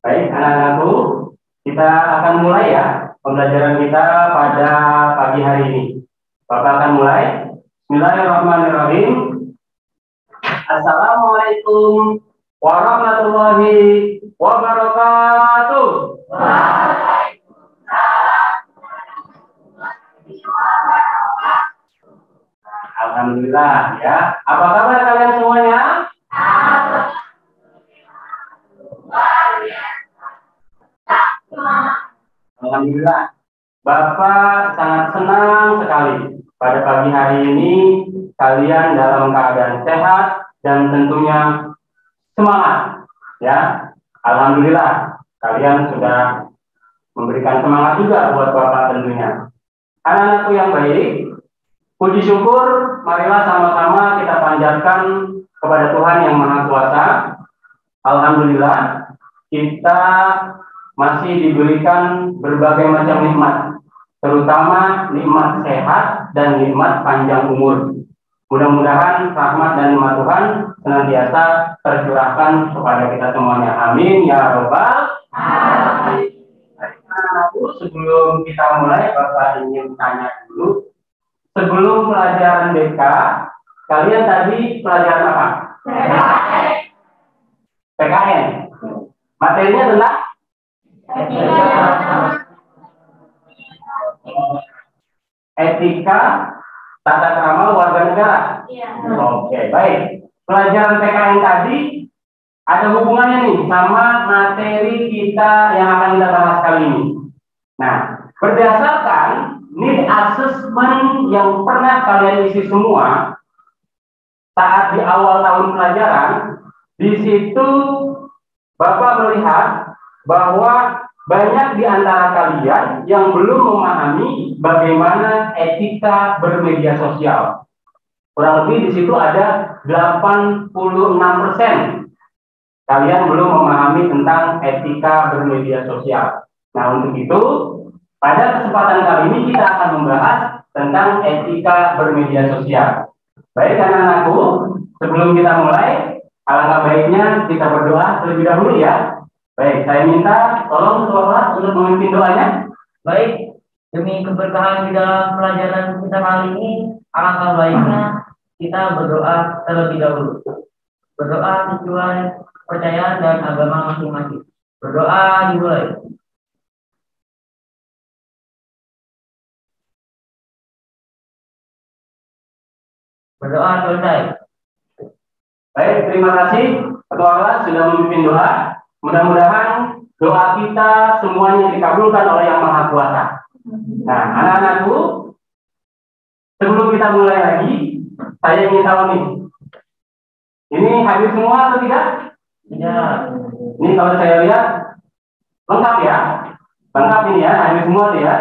Baik, anak-anakku, kita akan mulai ya pembelajaran kita pada pagi hari ini. Bapak akan mulai. Bismillahirrahmanirrahim. Assalamualaikum warahmatullahi wabarakatuh. Alhamdulillah ya. Apa kabar kalian semuanya? Alhamdulillah. Bapak sangat senang sekali pada pagi hari ini kalian dalam keadaan sehat dan tentunya semangat ya. Alhamdulillah kalian sudah memberikan semangat juga buat Bapak tentunya. Anak-anakku yang baik, puji syukur marilah sama-sama kita panjatkan kepada Tuhan yang Maha Kuasa. Alhamdulillah kita masih diberikan berbagai macam nikmat, terutama nikmat sehat dan nikmat panjang umur. Mudah-mudahan rahmat dan nikmat Tuhan senantiasa tercurahkan kepada kita semuanya. Amin ya robbal alamin. Sebelum kita mulai, Bapak ingin tanya dulu. Sebelum pelajaran BK, kalian tadi pelajaran apa? PKN. Materinya tentang etika tata krama warga negara. Oke, baik. Pelajaran PKN tadi ada hubungannya nih sama materi kita yang akan kita bahas kali ini. Nah, berdasarkan need assessment yang pernah kalian isi semua saat di awal tahun pelajaran, di situ Bapak melihat bahwa banyak di antara kalian yang belum memahami bagaimana etika bermedia sosial. Kurang lebih di situ ada 86% kalian belum memahami tentang etika bermedia sosial. Nah, untuk itu pada kesempatan kali ini kita akan membahas tentang etika bermedia sosial. Baik anak-anakku, sebelum kita mulai, alangkah baiknya kita berdoa terlebih dahulu ya. Baik, saya minta tolong Ketua Kelas untuk memimpin doanya. Baik, demi keberkahan di dalam pelajaran kita kali ini, alangkah baiknya kita berdoa terlebih dahulu. Berdoa sesuai kepercayaan dan agama masing-masing. Berdoa dimulai. Berdoa selesai. Baik, terima kasih Ketua Kelas sudah memimpin doa. Mudah-mudahan doa kita semuanya dikabulkan oleh Yang Maha Kuasa. Nah, anak-anakku, sebelum kita mulai lagi, saya ingin tahu nih, ini hadir semua atau tidak? Tidak. Ini kalau saya lihat lengkap ya, lengkap ini ya, hadir semua tuh ya,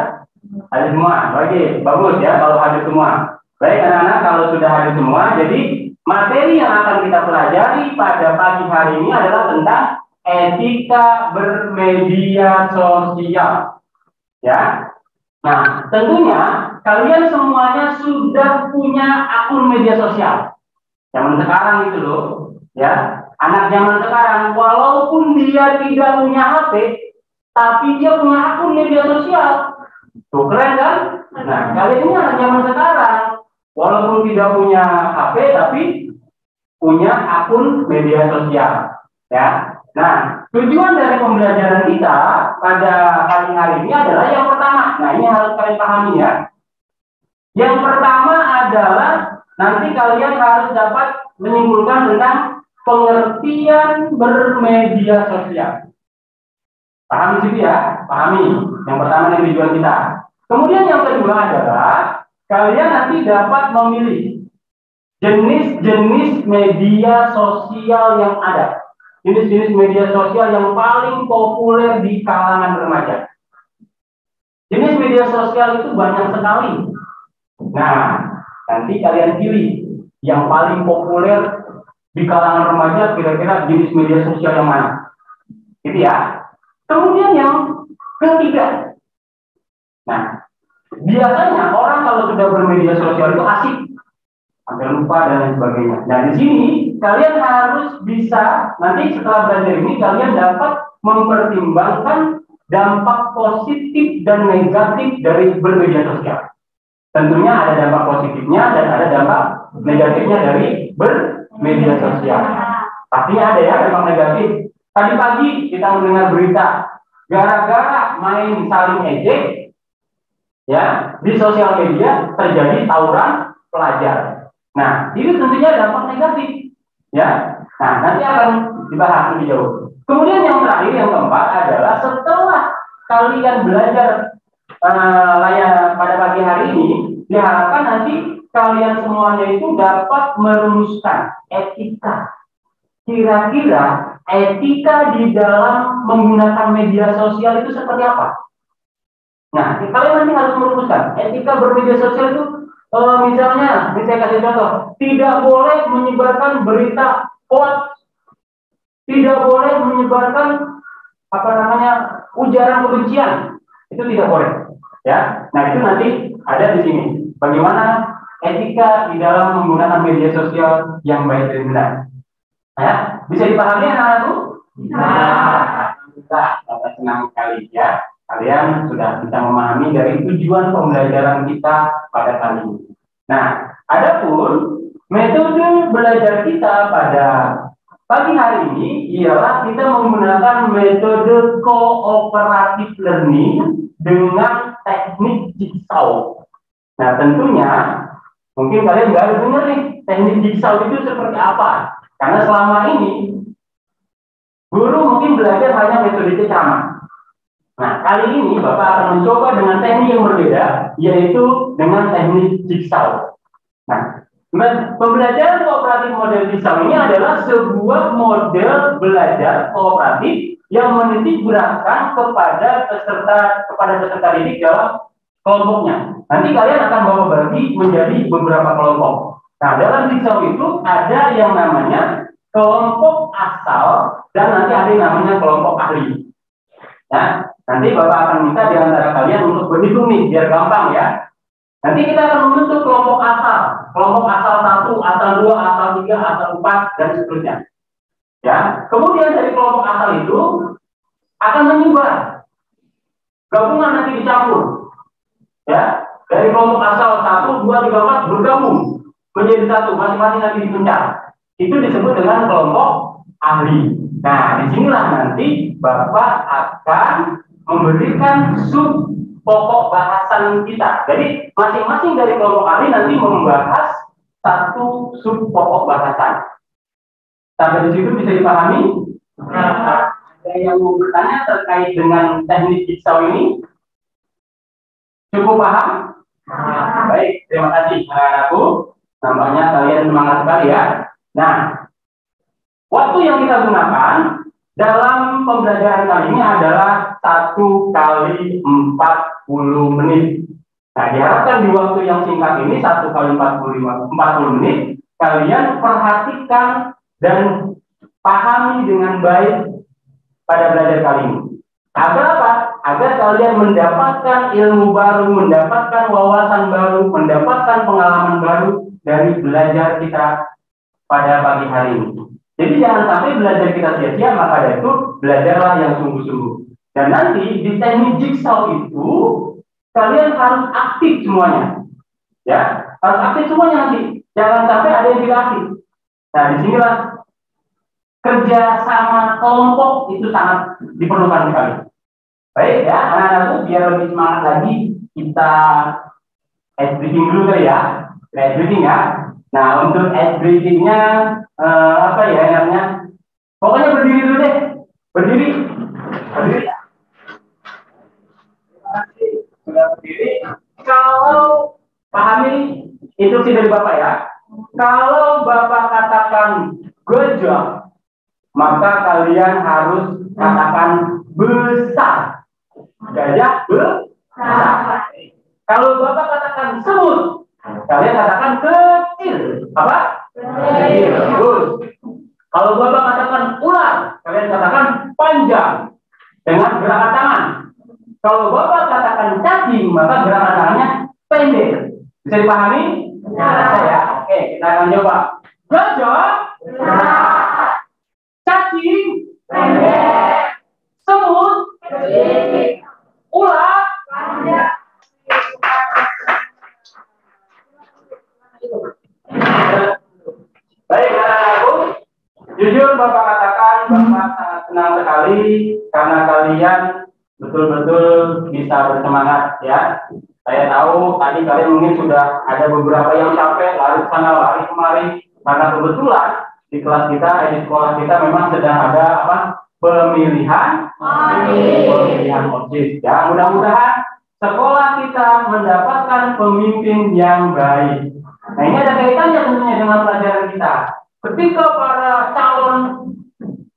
hadir semua. Oke, bagus ya kalau hadir semua. Baik anak-anak, kalau sudah hadir semua, jadi materi yang akan kita pelajari pada pagi hari ini adalah tentang etika bermedia sosial. Ya. Nah, tentunya kalian semuanya sudah punya akun media sosial. Zaman sekarang itu loh, ya. Anak zaman sekarang walaupun dia tidak punya HP, tapi dia punya akun media sosial. Tuh keren kan? Nah, kalian ini anak zaman sekarang walaupun tidak punya HP tapi punya akun media sosial. Ya. Nah, tujuan dari pembelajaran kita pada hari ini adalah yang pertama. Nah, ini harus kalian pahami ya. Yang pertama adalah nanti kalian harus dapat menyimpulkan tentang pengertian bermedia sosial. Pahami sih ya, pahami. Yang pertama yang tujuan kita. Kemudian yang kedua adalah kalian nanti dapat memilih jenis-jenis media sosial yang ada. Jenis-jenis media sosial yang paling populer di kalangan remaja. Jenis media sosial itu banyak sekali. Nah, nanti kalian pilih yang paling populer di kalangan remaja, kira-kira jenis media sosial yang mana. Gitu ya. Kemudian yang ketiga. Nah, biasanya orang kalau sudah bermedia sosial itu asik. sampai lupa dan lain sebagainya. Dan di sini kalian harus bisa nanti setelah belajar ini kalian dapat mempertimbangkan dampak positif dan negatif dari bermedia sosial. Tentunya ada dampak positifnya dan ada dampak negatifnya dari bermedia sosial. Pastinya ada ya dampak negatif. Tadi pagi kita mendengar berita gara-gara main saling ejek, ya di sosial media terjadi tawuran pelajar. Nah, itu tentunya dampak negatif, ya. Nah, nanti akan dibahas lebih jauh. Kemudian yang terakhir, yang keempat adalah setelah kalian belajar pada pagi hari ini, diharapkan nanti kalian semuanya itu dapat merumuskan etika. Kira-kira etika di dalam menggunakan media sosial itu seperti apa? Nah, kalian nanti harus merumuskan etika bermedia sosial itu. Misalnya, saya kasih contoh, tidak boleh menyebarkan berita hoax, tidak boleh menyebarkan ujaran kebencian, itu tidak boleh, ya. Nah, itu nanti ada di sini. Bagaimana etika di dalam menggunakan media sosial yang baik dan benar, ya? Bisa dipahami anak-anakku? Alhamdulillah, Bapak senang sekali ya. Kalian sudah bisa memahami dari tujuan pembelajaran kita pada kali ini. Nah, adapun metode belajar kita pada pagi hari ini ialah kita menggunakan metode cooperative learning dengan teknik jigsaw. Nah, tentunya mungkin kalian nggak ada dengar nih teknik jigsaw itu seperti apa. Karena selama ini guru mungkin belajar hanya metode ceramah. Nah, kali ini Bapak akan mencoba dengan teknik yang berbeda, yaitu dengan teknik jigsaw. Nah, pembelajaran kooperatif model jigsaw ini adalah sebuah model belajar kooperatif yang menitik beratkan kepada peserta didik dalam kelompoknya. Nanti kalian akan bawa bagi menjadi beberapa kelompok. Nah, dalam jigsaw itu ada yang namanya kelompok asal dan nanti ada yang namanya kelompok ahli. Ya, nanti Bapak akan minta di antara kalian untuk berhitung nih, biar gampang ya. Nanti kita akan membentuk kelompok asal 1, asal 2, asal 3, asal 4, dan seterusnya. Ya, kemudian dari kelompok asal itu akan menyebar. Gabungan nanti dicampur. Ya, dari kelompok asal 1, 2, 3, 4 bergabung menjadi satu, masing-masing nanti dipencah. Itu disebut dengan kelompok ahli. Nah, disinilah nanti Bapak akan memberikan sub pokok bahasan kita. Jadi masing-masing dari kelompok ahli nanti membahas satu sub pokok bahasan. Sampai di situ bisa dipahami? Nah, ada yang mau bertanya terkait dengan teknik jigsaw ini? Cukup paham? Baik, terima kasih anak-anakku. Nampaknya kalian semangat sekali ya. Nah, waktu yang kita gunakan dalam pembelajaran kali ini adalah 1 kali 40 menit. Nah, diharapkan di waktu yang singkat ini 1 kali 40 menit, kalian perhatikan dan pahami dengan baik pada belajar kali ini. Agar apa? Agar kalian mendapatkan ilmu baru, mendapatkan wawasan baru, mendapatkan pengalaman baru dari belajar kita pada pagi hari ini. Jadi jangan sampai belajar kita sia-sia, maka dari itu belajarlah yang sungguh-sungguh. Dan nanti di teknik jigsaw itu kalian harus aktif semuanya, ya harus aktif semuanya nanti. Jangan sampai ada yang tidak aktif. Nah, disinilah kerja sama kelompok itu sangat diperlukan sekali. Baik ya, anak-anakku, biar lebih semangat lagi kita ice breaking dulu kali ya. Ice breaking ya. Nah, untuk ice breaking-nya apa ya namanya? Pokoknya berdiri dulu deh. Berdiri. Berdiri ya. Sudah berdiri. Kalau pahami instruksi dari Bapak ya. Kalau Bapak katakan good job, maka kalian harus katakan besar. Gajah besar. Kalau Bapak katakan semut, kalian katakan kecil. Apa? Kecil. Bagus. Kalau Bapak katakan ular, kalian katakan panjang dengan gerakan tangan. Kalau Bapak katakan cacing, maka gerakan tangannya pendek. Bisa dipahami? Ya. Oke. kita akan coba. Gajah. Cacing. Semut. Ular. Baik, anak-anakku, jujur Bapak katakan Bapak sangat senang sekali karena kalian betul-betul bisa bersemangat ya. Saya tahu tadi kalian mungkin sudah ada beberapa yang capek lari sana lari kemari karena kebetulan di kelas kita di sekolah kita memang sedang ada pemilihan OSIS ya. Mudah-mudahan sekolah kita mendapatkan pemimpin yang baik. Nah, ini ada kaitannya tentunya dengan pelajaran kita. Ketika para calon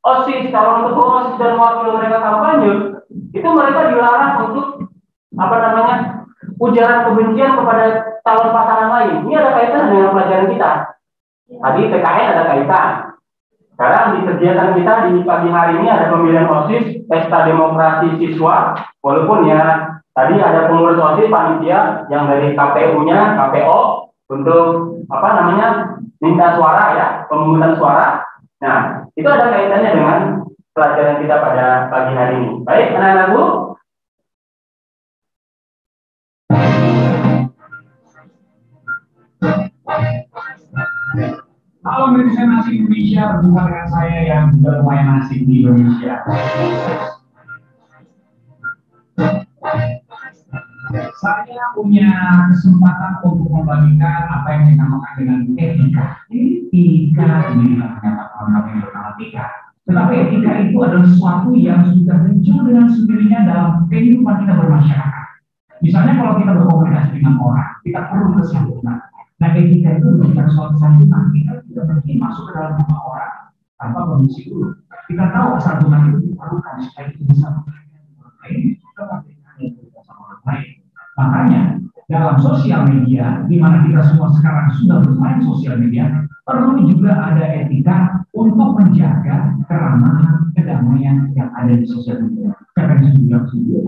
OSIS, calon ketua OSIS dan wakil mereka kampanye, itu mereka dilarang untuk ujaran kebencian kepada calon pasangan lain. Ini ada kaitan dengan pelajaran kita. Tadi PKN ada kaitan. Sekarang di kegiatan kita di pagi hari ini ada pemilihan OSIS, pesta demokrasi siswa. Walaupun ya tadi ada pengurus OSIS panitia yang dari KPU-nya, KPO untuk minta suara ya, pemungutan suara. Nah, itu ada kaitannya dengan pelajaran kita pada pagi hari ini. Baik, anak-anakku. Halo netizen asik Indonesia, berjumpa dengan saya yang bermain asik di Indonesia. Saya punya kesempatan untuk membagikan apa yang dinamakan dengan etika. Etika ini ternyata orang yang bernama etika. Tetapi etika itu adalah sesuatu yang sudah muncul dengan sendirinya dalam kehidupan kita bermasyarakat. Misalnya kalau kita berkomunikasi dengan orang, kita perlu kesantunan. Nah, etika itu bukan suatu santunan. Kita tidak mungkin masuk ke dalam rumah orang tanpa permisi dulu. Kita tahu santunan itu diperlukan supaya kita bisa memberikan orang lain, kita memberikan yang berbeda sama orang lain. Makanya dalam sosial media, di mana kita semua sekarang sudah bermain sosial media, perlu juga ada etika untuk menjaga keramahan, kedamaian yang ada di sosial media. Saya akan setuju.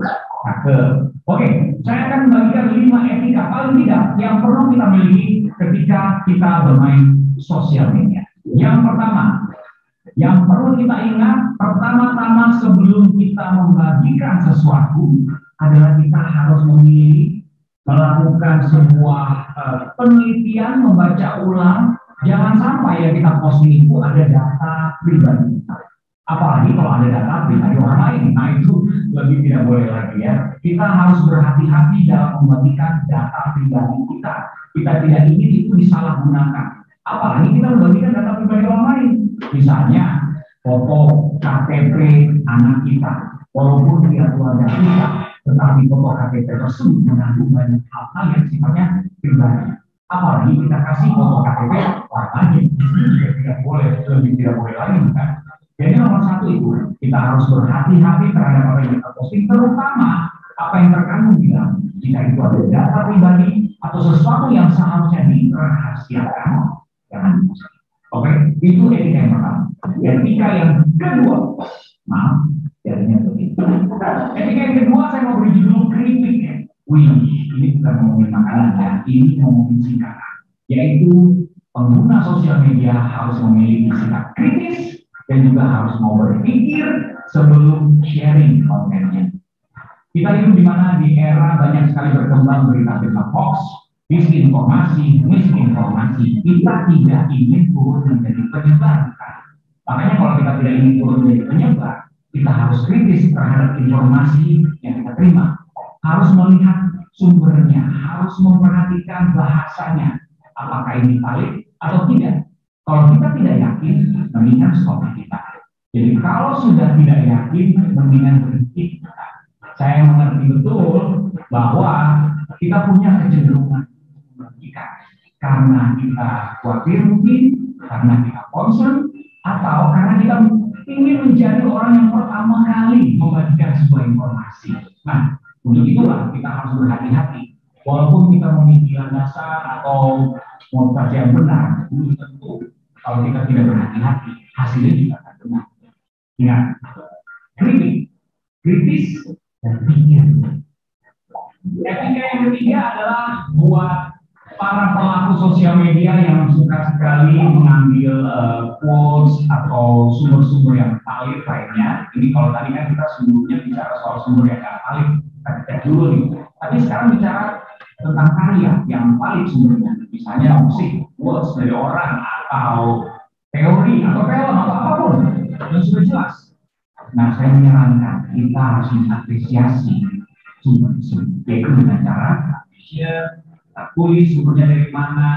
Oke, saya akan membagikan 5 etika paling tidak yang perlu kita miliki ketika kita bermain sosial media. Yang pertama, yang perlu kita ingat, pertama-tama sebelum kita membagikan sesuatu adalah kita harus memilih, melakukan sebuah penelitian, membaca ulang. Jangan sampai yang kita posting itu ada data pribadi kita. Apalagi kalau ada data pribadi orang lain, nah itu lebih tidak boleh lagi ya. Kita harus berhati-hati dalam membagikan data pribadi kita. Kita tidak ingin itu disalahgunakan. Apalagi kita membagikan data pribadi orang lain. Misalnya foto KTP anak kita, walaupun dia keluarga kita, tetapi foto KTP tersebut mengandung banyak hal yang sifatnya pribadi. Apalagi kita kasih foto KTP orang lain, juga tidak boleh, lebih tidak boleh lagi kan. Jadi nomor satu itu, kita harus berhati-hati terhadap apa yang kita posting, terutama apa yang terkandung di dalam. Jika itu ada data pribadi atau sesuatu yang seharusnya dirahasiakan, jangan diposting. Oke, itu etika yang pertama. Etika yang kedua, maaf, jadinya begitu. Etika yang kedua saya mau beri judul kritik ya. Wih, ini bukan ngomongin makanan ya, ini ngomongin singkatan. Yaitu pengguna sosial media harus memiliki sikap kritis dan juga harus mau berpikir sebelum sharing kontennya. Kita hidup di mana di era banyak sekali berkembang berita-berita hoax, misinformasi. Kita tidak ingin turun menjadi penyebar. Makanya kalau kita tidak ingin turun menjadi penyebar, kita harus kritis terhadap informasi yang kita terima. Harus melihat sumbernya, harus memperhatikan bahasanya, apakah ini valid atau tidak. Kalau kita tidak yakin, mendingan stop kita. Jadi kalau sudah tidak yakin, mendingan berhenti. Saya mengerti betul bahwa kita punya kecenderungan membagikan karena kita khawatir mungkin, karena kita concern, atau karena kita ingin menjadi orang yang pertama kali membagikan sebuah informasi. Nah, untuk itulah kita harus berhati-hati. Walaupun kita memiliki landasan atau motivasi yang benar, belum tentu kalau kita tidak berhati-hati, hasilnya juga akan benar. Ingat, kritis, dan pikir. Etika yang ketiga adalah buat para pelaku sosial media yang suka sekali mengambil quotes atau sumber-sumber yang valid lainnya. Ini kalau tadi kan kita sebelumnya bicara soal sumber yang tidak valid, kita cek dulu nih. Tapi sekarang bicara tentang karya yang valid sumbernya, misalnya musik, quotes dari orang, atau teori, atau film, atau apapun, yang sudah jelas. Nah, saya menyarankan kita harus mengapresiasi sumber tersebut, yaitu dengan cara tulis sumbernya dari mana.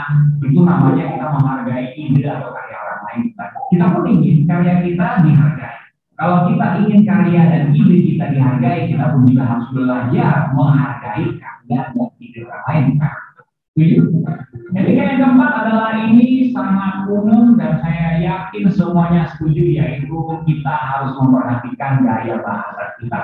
Itu namanya kita menghargai ide atau karya orang lain. Kita pun ingin karya kita dihargai. Kalau kita ingin karya dan ide kita dihargai, kita pun juga harus belajar menghargai karya dan ide orang lain. Jadi yang keempat adalah ini sangat umum dan saya yakin semuanya setuju, yaitu kita harus memperhatikan gaya bahasa kita.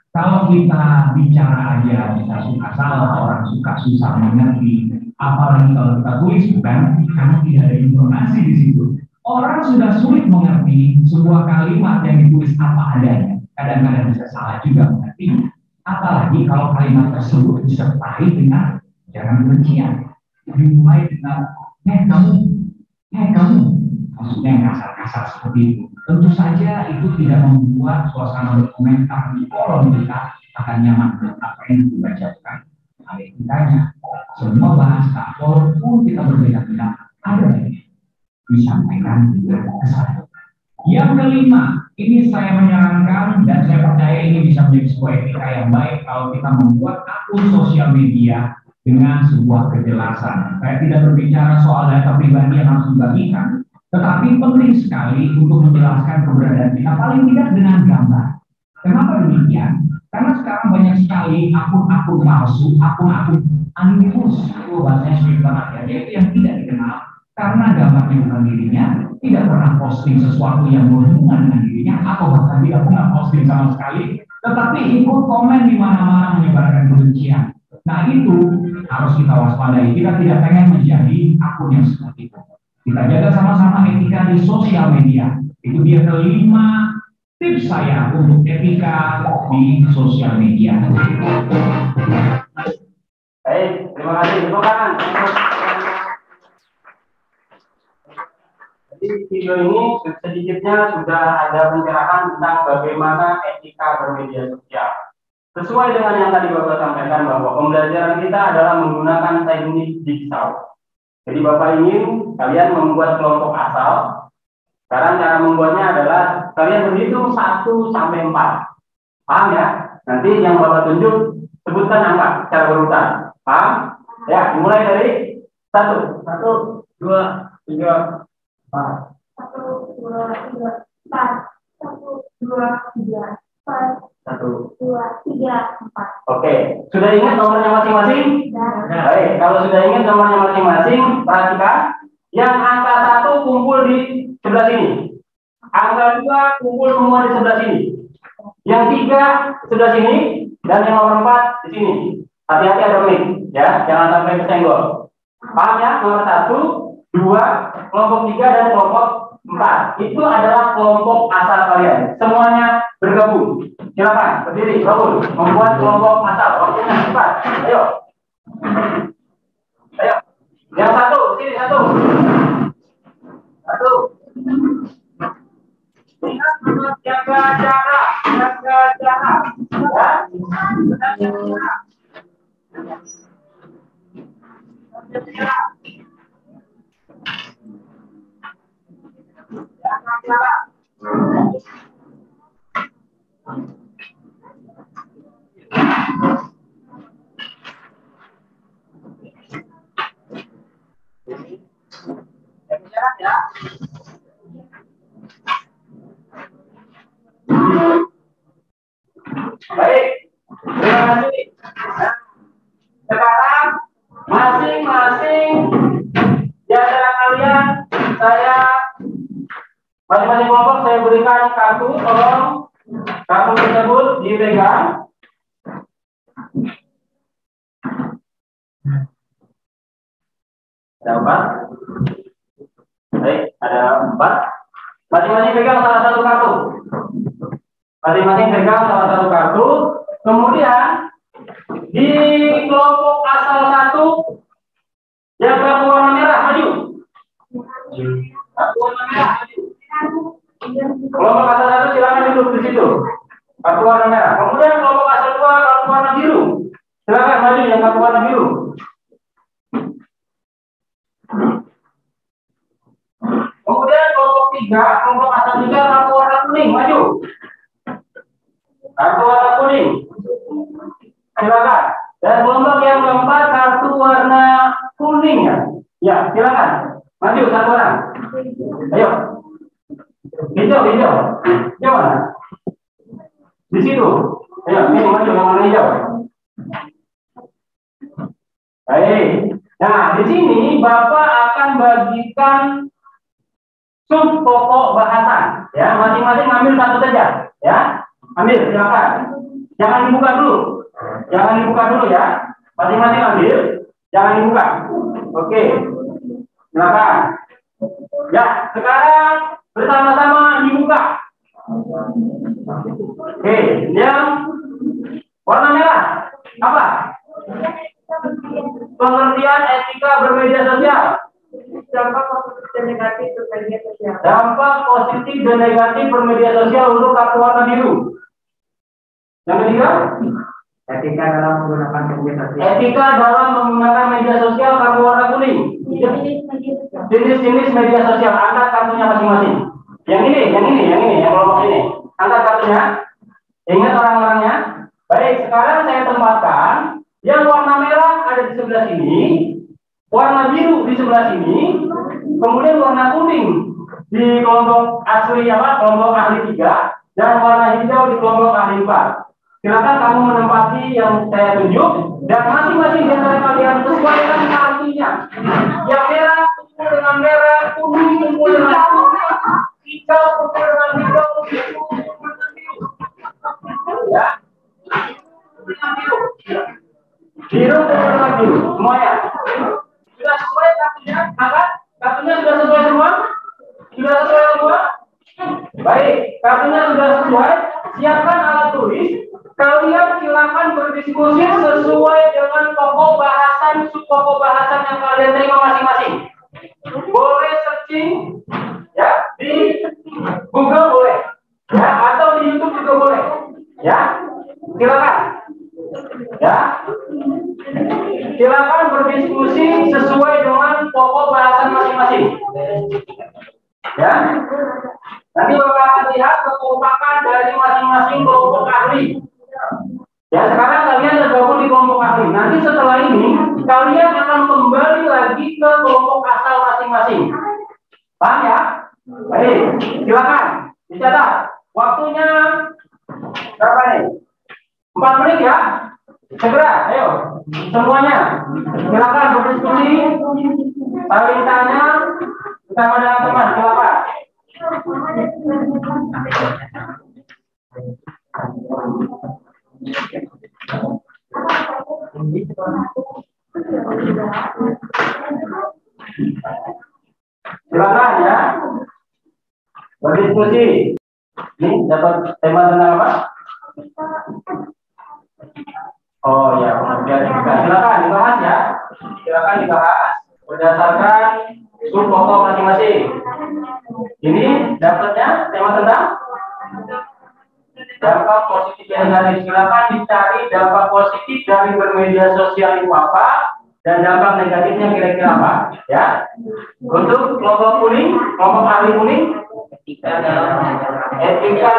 Kalau kita bicara aja kita suka salah, orang suka susah mengerti, apalagi kalau kita tulis, bukan karena tidak ada informasi di situ. Orang sudah sulit mengerti sebuah kalimat yang ditulis apa adanya. Kadang-kadang bisa salah juga mengerti. Apalagi kalau kalimat tersebut disertai dengan ujaran kebencian. Dimulai dengan kamu, maksudnya yang kasar-kasar seperti itu. Tentu saja itu tidak membuat suasana berkomentar di kolom kita akan nyaman dengan apa yang dibacakan oleh kitanya. Semua bahasa, walaupun kita berbeda-beda, ada yang disampaikan dengan kesadaran. Yang kelima, ini saya menyarankan dan saya percaya ini bisa menjadi sebuah etika yang baik kalau kita membuat akun sosial media dengan sebuah kejelasan. Saya tidak berbicara soal data pribadi yang harus dibagikan, tetapi penting sekali untuk menjelaskan keberadaan kita, paling tidak dengan gambar. Kenapa demikian? Karena sekarang banyak sekali akun-akun palsu, akun-akun anonimus, itu bahasanya sulit banget ya, yaitu yang tidak dikenal karena gambarnya bukan dirinya, tidak pernah posting sesuatu yang berhubungan dengan dirinya, atau bahkan tidak pernah posting sama sekali, tetapi ikut komen di mana-mana menyebarkan kebencian. Nah itu harus kita waspadai. Kita tidak pengen menjadi akun yang seperti itu. Kita jaga sama-sama etika di sosial media. Itu dia kelima tips saya untuk etika di sosial media. Baik, terima kasih. Tepuk tangan. Jadi video ini sedikitnya sudah ada pencerahan tentang bagaimana etika bermedia sosial. Sesuai dengan yang tadi Bapak sampaikan bahwa pembelajaran kita adalah menggunakan teknik jigsaw. Jadi Bapak ingin kalian membuat kelompok asal. Sekarang cara membuatnya adalah kalian berhitung 1 sampai 4. Paham ya? Nanti yang Bapak tunjuk sebutkan angka secara berurutan. Paham? Ya, dimulai dari 1, 1, 2, 3, 4. 1, 2, 3, 4. 1, 2, 3, 4. 1, 2, 3, 4. Oke, sudah ingat nomornya masing-masing? Baik, kalau sudah ingat nomornya masing-masing, perhatikan. Yang angka 1 kumpul di sebelah sini. Angka 2 kumpul semua di sebelah sini. Yang 3 sebelah sini, dan yang nomor 4 di sini. Hati-hati ada mic, ya, jangan sampai kesenggol. Paham ya? Nomor 1, 2, kelompok 3 dan kelompok 4. Itu adalah kelompok asal kalian. Semuanya bergabung. Silakan berdiri, bangun, membuat kelompok asal. Waktunya cepat. Ayo. Ayo. Yang 1, sini 1. 1. Ingat untuk jaga jarak. Jaga jarak. Ya. Jaga jarak. Jaga jarak. Jaga jarak. Jaga jarak ya. Baik, terima kasih. Sekarang masing-masing di antara kalian saya masing-masing kelompok saya berikan kartu, tolong kartu tersebut dipegang. Ada 4. Baik, ada 4. Masing-masing pegang salah satu kartu. Masing-masing pegang salah satu kartu. Kemudian di kelompok asal 1 Yang kartu warna merah maju. Kartu warna merah maju. Kelompok asal 1 silakan duduk di situ. Kartu warna merah. Kemudian kelompok asal 2 kartu warna biru. Silakan maju yang kartu warna biru. Kemudian kelompok 3, kelompok asal 3 kartu warna kuning maju. Kartu warna kuning. Silakan. Dan kelompok yang keempat kartu warna kuning ya. Ya, silakan. Maju satu orang. Ayo. Hijau. Hijau mana? Di situ. Ayo, ini maju yang warna hijau. Baik. Nah, di sini Bapak akan bagikan sub pokok bahasan. Ya, masing-masing ambil satu saja. Ya, ambil silakan. Jangan dibuka dulu. Ya. Masing-masing ambil. Jangan dibuka. Oke. Silakan. Ya, sekarang bersama-sama dibuka. Oke, yang warna merah apa? Pengertian etika bermedia sosial. Dampak positif dan negatif bermedia sosial. Dampak positif dan negatif bermedia sosial untuk kartu warna biru. Yang ketiga, Etika dalam menggunakan media sosial. etika dalam menggunakan media sosial kartu warna kuning. Jenis-jenis media sosial. Angkat kartunya masing-masing. Yang kelompok ini. Angkat kartunya. Ingat orang-orangnya. Baik, sekarang saya tempatkan yang warna merah ada di sebelah sini, warna biru di sebelah sini, kemudian warna kuning di kelompok kelompok ahli 3, dan warna hijau di kelompok ahli 4. Silakan kamu menempati yang saya tunjuk, dan masing-masing di antara kalian sesuaikan kartunya. Yang merah kumpul dengan merah, kuning kumpul dengan kuning, hijau kumpul dengan hijau, biru kumpul dengan biru. Ya. Biru dengan biru, semuanya. Sudah sesuai kartunya? Angkat. Kartunya sudah sesuai semua? Sudah sesuai semua? Baik, kartunya sudah sesuai. Siapkan alat tulis. Kalian silakan berdiskusi sesuai dengan pokok bahasan, subpokok bahasan yang kalian terima masing-masing. Boleh searching, ya, di Google boleh, ya, atau di YouTube juga boleh, ya. Silakan. Ya, silakan berdiskusi sesuai dengan pokok bahasan masing-masing. Ya, nanti Bapak akan lihat kekompakan dari masing-masing kelompok ahli. Ya, sekarang kalian tergabung di kelompok ahli. Nanti setelah ini kalian akan kembali lagi ke kelompok asal masing-masing. Paham ya? Baik, silakan dicatat. Waktunya berapa nih? 4 menit ya. Segera, ayo semuanya silakan berdiskusi, saling tanya bersama dengan teman. Silakan. Silakan ya berdiskusi. Ini dapat tema tentang apa? Oh ya, kemudian juga silakan dibahas ya. Silakan dibahas berdasarkan sub pokok masing-masing. Ini dapatnya tema tentang dampak positif dan negatif. Silakan dicari dampak positif dari bermedia sosial itu apa dan dampak negatifnya kira-kira apa, ya. Untuk kelompok kuning, kelompok ahli kuning, etika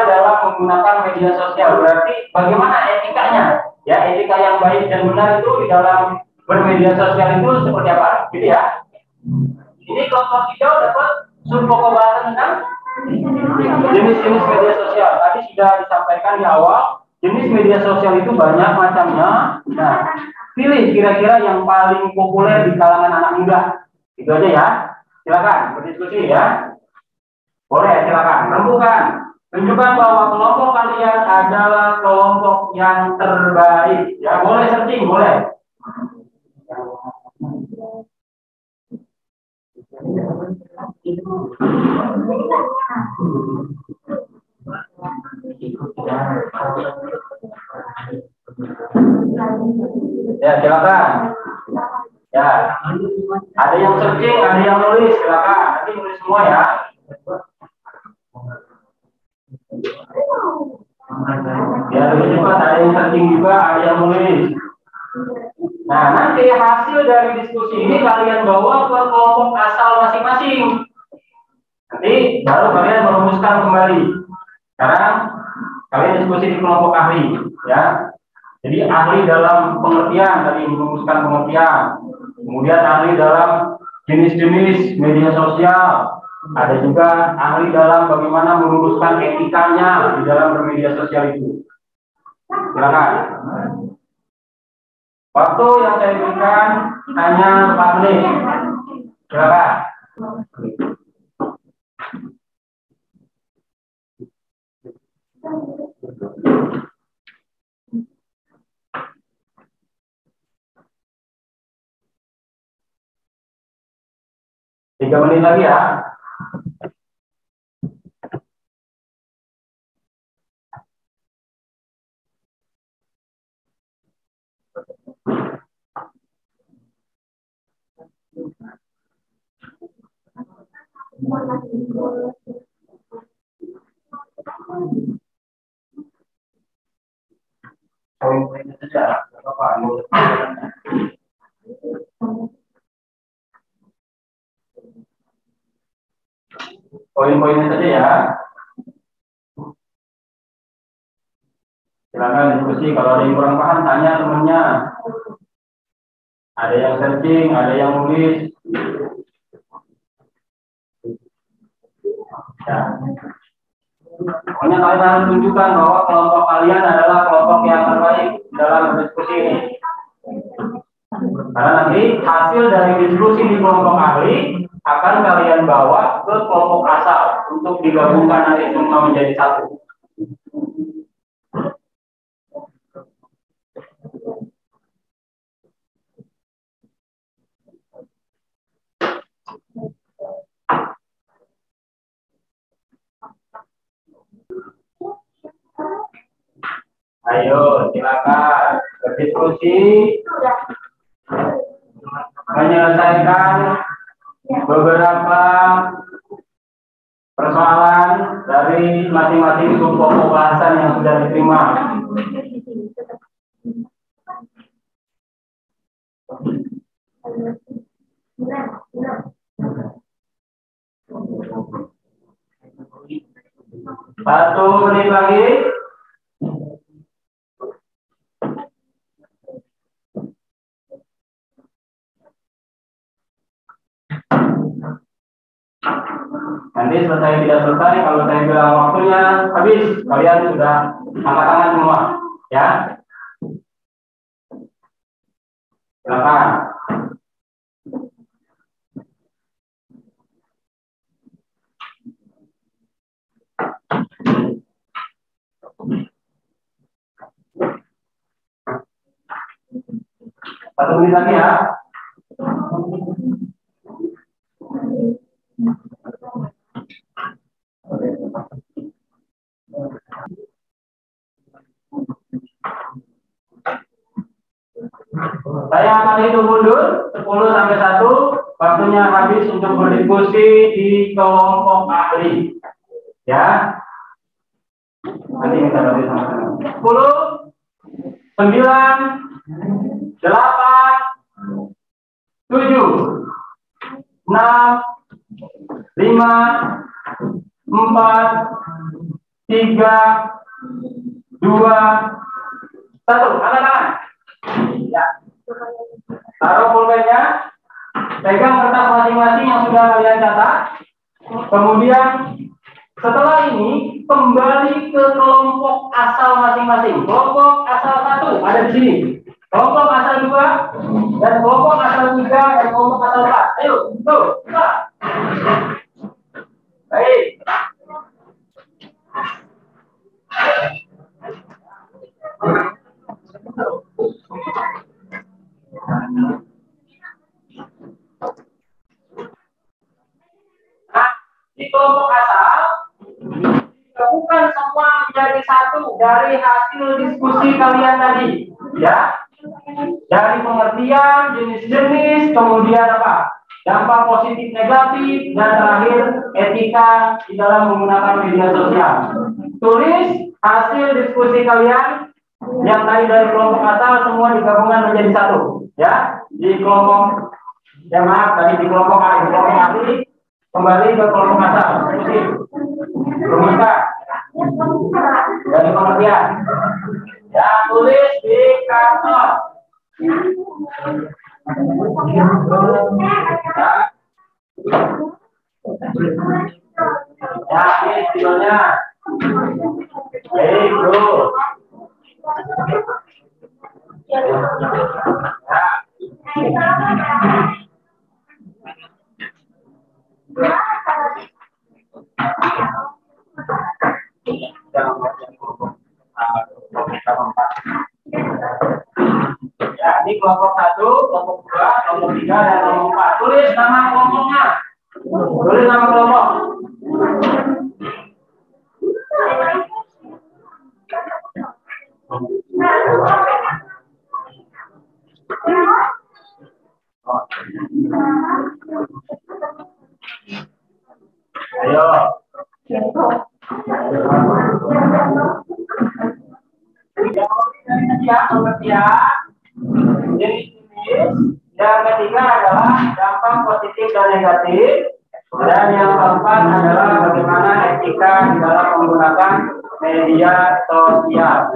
dalam menggunakan media sosial. Berarti bagaimana etikanya? Ya, etika yang baik dan benar itu di dalam bermedia sosial itu seperti apa? Gitu ya. Ini kelompok hijau dapat sub pokok bahasan tentang jenis-jenis media sosial. Tadi sudah disampaikan di awal, jenis media sosial itu banyak macamnya. Nah, pilih kira-kira yang paling populer di kalangan anak muda. Itu aja ya. Silakan berdiskusi ya. Boleh, silakan. Rembukan. Tunjukkan bahwa kelompok kalian adalah kelompok yang terbaik. Ya, boleh searching, boleh. Ya, silakan. Ya, ada yang searching, ada yang nulis, silakan. Nanti nulis semua ya. Ya, lebih cepat. Ada yang searching juga, ada yang nulis. Nah, nanti hasil dari diskusi ini kalian bawa ke kelompok asal masing-masing. Nanti baru kalian merumuskan kembali. Sekarang kalian diskusi di kelompok ahli, ya. Jadi ahli dalam pengertian tadi merumuskan pengertian. Kemudian ahli dalam jenis-jenis media sosial. Ada juga ahli dalam bagaimana meluruskan etikanya di dalam bermedia sosial itu. Silakan. Waktu yang saya berikan hanya 4 menit. Silakan. Tiga menit lagi ya. Poin-poinnya saja, Bapak. Poin-poinnya saja ya. Silakan diskusi. Kalau ada yang kurang paham, tanya temannya. Ada yang searching, ada yang nulis. Ya. Pokoknya kalian harus tunjukkan bahwa kelompok kalian adalah kelompok yang terbaik dalam diskusi ini. Karena nanti hasil dari diskusi di kelompok ahli akan kalian bawa ke kelompok asal untuk digabungkan nanti semua menjadi satu. Ayo, silakan berdiskusi, menyelesaikan beberapa persoalan dari masing-masing sub-pokok bahasan yang sudah diterima. Satu menit lagi. Nanti selesai tidak selesai, kalau saya bilang waktunya habis, kalian sudah angkat tangan semua, ya. Silakan. Satu menit lagi ya. Saya akan hitung mundur 10 sampai 1, waktunya habis untuk berdiskusi di kelompok ahli. Ya. Nanti kita bagi sama-sama. 10, 9, 8, 7, 6, 5, 4, 3, 2, 1. Angkat tangan. Ya. Taruh pulpennya, pegang kertas masing-masing yang sudah kalian catat. Kemudian setelah ini kembali ke kelompok asal masing-masing. Kelompok asal 1 ada di sini. Kelompok asal 2 dan kelompok asal 3 dan kelompok asal 4. Ayo, tuh, kita. Baik. Nah, di kelompok asal digabungkan semua menjadi satu dari hasil diskusi kalian tadi, ya. Dari pengertian, jenis-jenis, kemudian apa? Dampak positif negatif, dan terakhir etika di dalam menggunakan media sosial. Tulis hasil diskusi kalian yang tadi dari kelompok asal semua digabungkan menjadi satu, ya. Di kelompok, ya maaf, tadi di kelompok A, di kelompok ahli, kembali ke kelompok asal. Diskusi, rumuskan dari pengertian. Ya, tulis di karton. Ya, ini videonya. Hey, bro. Ya. Ya, ini kelompok 1, kelompok 2, kelompok 3, dan kelompok 4. Tulis nama kelompoknya. Tulis nama kelompok. Ayo. Yang ketiga adalah dampak positif dan negatif, dan yang keempat adalah bagaimana etika di dalam menggunakan media sosial.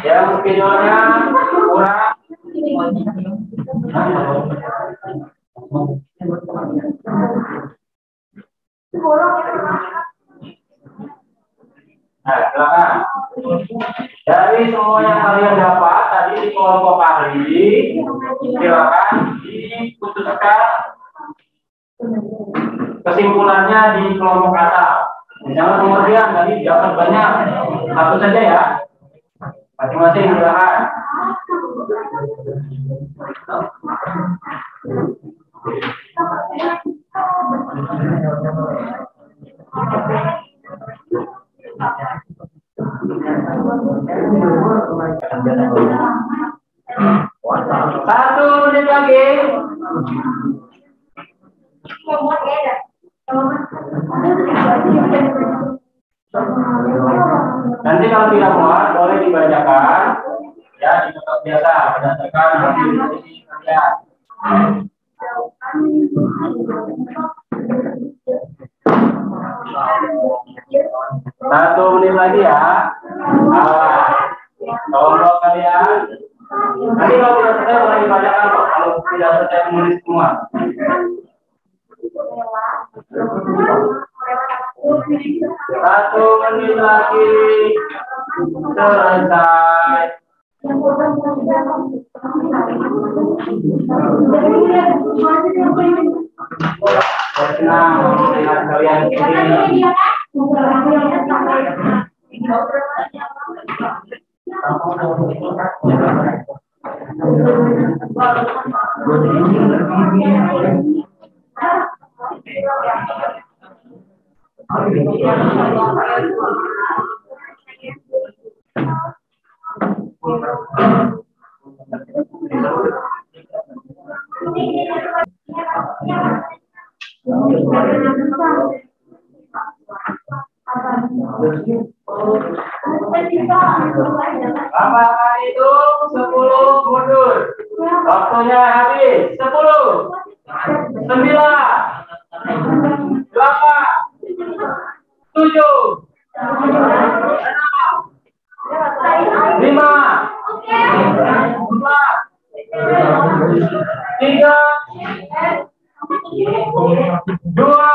Yang videonya kurang. Nah, silakan. Dari semua yang kalian dapat tadi di kelompok ahli, silakan dikhususkan kesimpulannya di kelompok asal. Jangan kemudian tadi dapat banyak, satu saja ya. Masing-masing silakan. Satu menit lagi. Nanti kalau tidak muat boleh dibacakan, ya dicatat biasa berdasarkan hasil diskusi kalian. Satu menit lagi ya. Tolong kalian. Nanti kalau tidak selesai boleh dibacakan kok. Kalau tidak selesai menulis semua. Satu menit lagi selesai. Senang melihat kalian ini. Bapak itu 10 mundur. Waktunya habis. 10, 9, 8, 7, 6, 5, 4, 3, 2,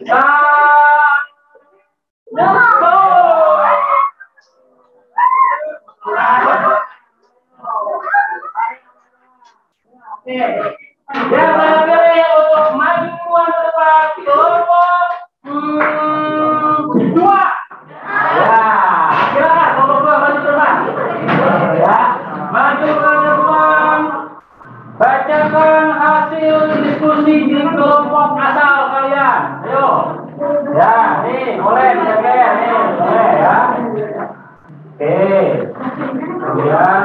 1. Yang terakhir yang untuk majuan depan kelompok 2. Ya, silakan kelompok 2 maju depan. Ya, maju ke depan. Bacakan hasil diskusi di kelompok asal kalian. Ayo. Ya, nih, boleh dijaga nih, boleh ya. Oke. Kemudian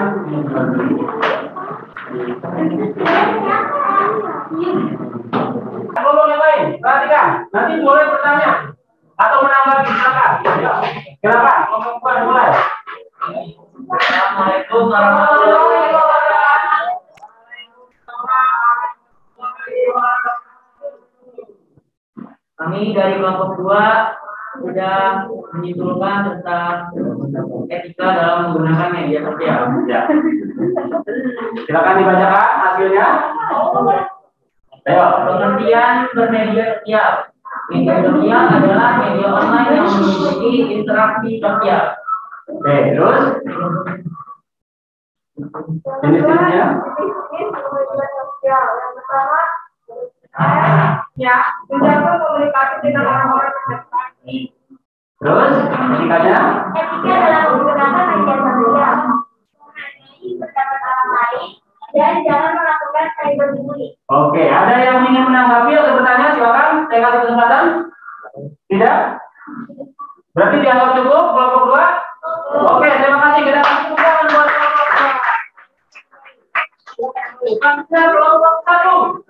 kelompok yang lain, perhatikan. Nanti boleh bertanya atau menanggapi, silakan. Ya. Silakan, kelompok mulai. Assalamualaikum warahmatullahi wabarakatuh. Kami dari kelompok 2 sudah menyimpulkan tentang etika dalam menggunakan media sosial. Ya. Silakan dibacakan hasilnya. Ayo. Pengertian bermedia sosial. Media sosial adalah media online yang memiliki interaksi sosial. Oke, terus jenis-jenisnya. Yang pertama, ya, menjaga komunikasi dengan orang-orang terdekat. Terus etikanya? Etika dalam menggunakan media sosial, menghargai pendapat orang lain, dan jangan melakukan cyberbullying. Oke, ada yang ingin menanggapi atau bertanya? Silakan, saya kasih kesempatan. Tidak? Berarti dianggap cukup kelompok 2? Oke, terima kasih. Kita kasih tepuk tangan buat kelompok 2. Sampai kelompok 1.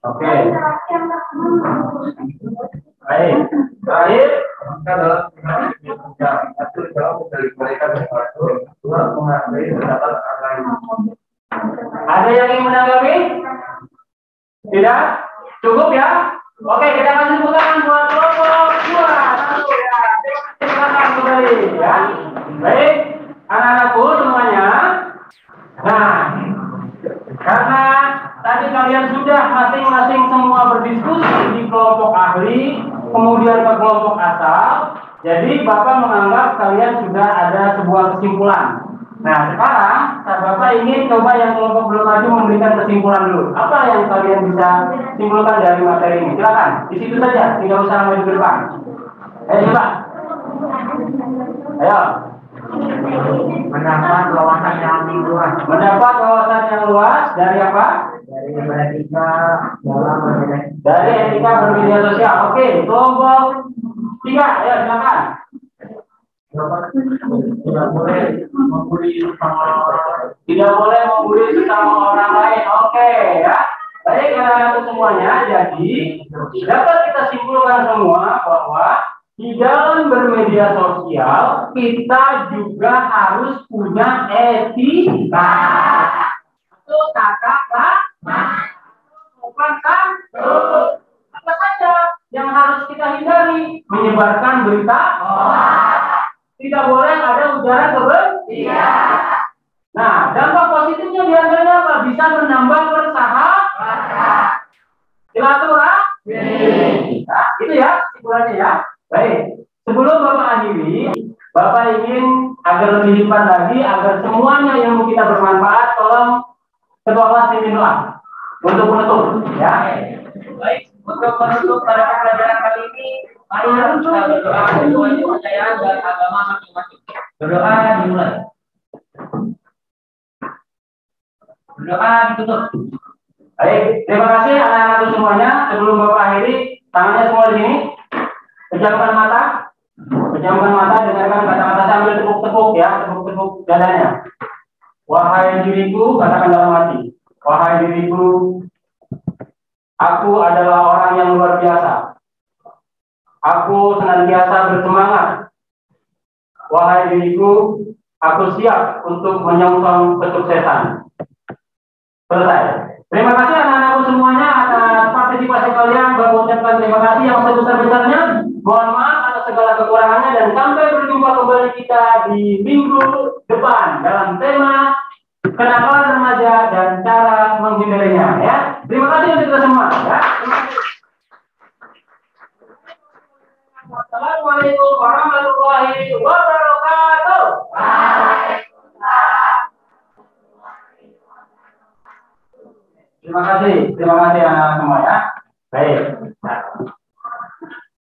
Oke. Baik. Terakhir, maka dalam satu jauh dari mereka bersatu, dua menghargai pendapat orang lain. Ada yang ingin menanggapi? Tidak? Cukup ya? Oke, kita kasih tepuk tangan buat kelompok 2. Silakan kembali ya. Baik, anak-anakku semuanya. Nah, karena tadi kalian sudah masing-masing semua berdiskusi di kelompok ahli, kemudian ke kelompok asal, jadi Bapak menganggap kalian sudah ada sebuah kesimpulan. Nah, sekarang Bapak ingin coba yang kelompok belum maju memberikan kesimpulan dulu. Apa yang kalian bisa simpulkan dari materi ini? Silakan, di situ saja, tidak usah maju ke depan. Ayo coba. Ayo. Mendapat wawasan yang luas. Mendapat wawasan yang luas dari apa? Dari etika dalam Dari etika bermedia sosial. Oke, kelompok 3, ya silakan. Tidak boleh membuli sesama orang. Tidak boleh membuli sesama orang lain. Oke, ya. Baik, anak-anak semuanya. Jadi dapat kita simpulkan semua bahwa di dalam bermedia sosial kita juga harus punya etika. kakak, sopan kan? Apa saja yang harus kita hindari? Menyebarkan berita. Tidak boleh ada ujaran kebencian. Nah, dampak positifnya diantaranya apa? Bisa menambah persahabatan. Silaturahmi. Nah, itu ya kesimpulannya ya. Baik. Sebelum Bapak akhiri, Bapak ingin agar lebih lipat lagi, agar semuanya ilmu kita bermanfaat, tolong ketua kelas pimpin doa untuk menutup, ya. Baik, untuk menutup pada pembelajaran kali ini, mari kita berdoa sesuai kepercayaan dan agama masing-masing. Berdoa dimulai. Berdoa ditutup. Baik, terima kasih anak-anakku semuanya. Sebelum Bapak akhiri, tangannya semua di sini. Pejamkan mata. Pejamkan mata, dengarkan kata-kata sambil tepuk-tepuk ya, tepuk-tepuk dadanya. Wahai diriku, katakan dalam hati. Wahai diriku, aku adalah orang yang luar biasa. Aku senantiasa bersemangat. Wahai diriku, aku siap untuk menyongsong kesuksesan. Selesai. Terima kasih anak-anakku semuanya atas partisipasi kalian. Bapak ucapkan terima kasih yang sebesar-besarnya. Mohon maaf atas segala kekurangannya dan sampai berjumpa kembali kita di minggu depan dalam tema kenakalan remaja dan cara menghindarinya. Ya, terima kasih untuk kita semua. Ya, terima kasih. Assalamualaikum warahmatullahi wabarakatuh. Terima kasih anak-anak semua ya. Baik.